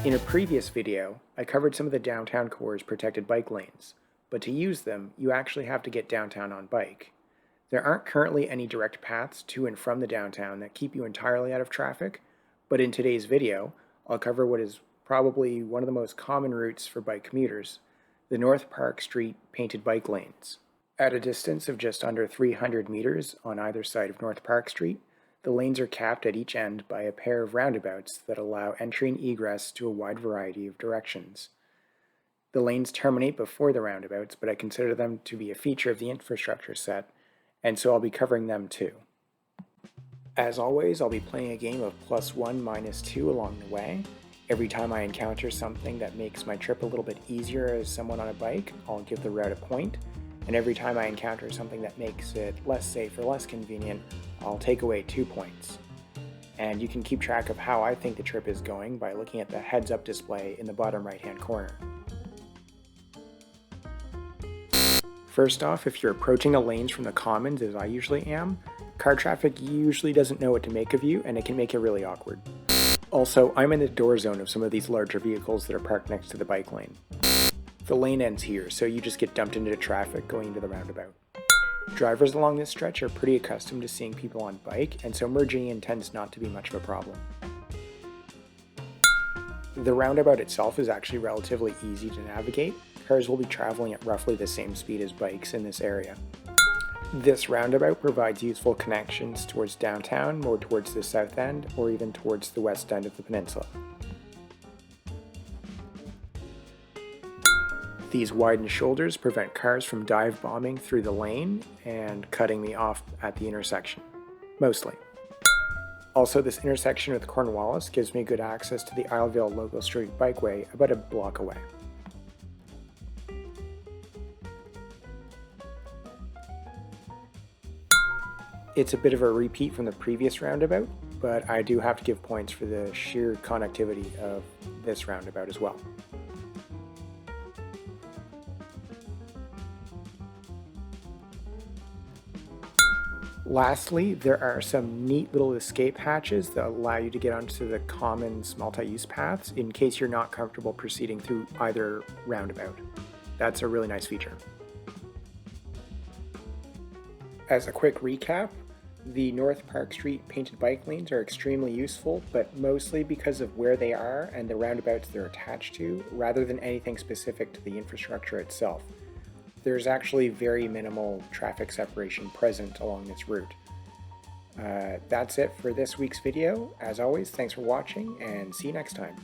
In a previous video, I covered some of the downtown core's protected bike lanes, but to use them, you actually have to get downtown on bike. There aren't currently any direct paths to and from the downtown that keep you entirely out of traffic, but in today's video, I'll cover what is probably one of the most common routes for bike commuters, the North Park Street painted bike lanes. At a distance of just under 300 meters on either side of North Park Street, the lanes are capped at each end by a pair of roundabouts that allow entry and egress to a wide variety of directions. The lanes terminate before the roundabouts, but I consider them to be a feature of the infrastructure set, and so I'll be covering them too. As always, I'll be playing a game of +1 -2 along the way. Every time I encounter something that makes my trip a little bit easier as someone on a bike, I'll give the route a point. And every time I encounter something that makes it less safe or less convenient, I'll take away 2 points. And you can keep track of how I think the trip is going by looking at the heads-up display in the bottom right-hand corner. First off, if you're approaching the lanes from the Commons, as I usually am, car traffic usually doesn't know what to make of you, and it can make it really awkward. Also, I'm in the door zone of some of these larger vehicles that are parked next to the bike lane. The lane ends here, so you just get dumped into traffic going into the roundabout. Drivers along this stretch are pretty accustomed to seeing people on bike, and so merging in tends not to be much of a problem. The roundabout itself is actually relatively easy to navigate. Cars will be traveling at roughly the same speed as bikes in this area. This roundabout provides useful connections towards downtown, more towards the south end, or even towards the west end of the peninsula. These widened shoulders prevent cars from dive bombing through the lane and cutting me off at the intersection, mostly. Also, this intersection with Cornwallis gives me good access to the Isleville Local Street Bikeway about a block away. It's a bit of a repeat from the previous roundabout, but I do have to give points for the sheer connectivity of this roundabout as well. Lastly, there are some neat little escape hatches that allow you to get onto the Commons multi-use paths in case you're not comfortable proceeding through either roundabout. That's a really nice feature. As a quick recap, the North Park Street painted bike lanes are extremely useful, but mostly because of where they are and the roundabouts they're attached to, rather than anything specific to the infrastructure itself. There's actually very minimal traffic separation present along this route. That's it for this week's video. As always, thanks for watching and see you next time.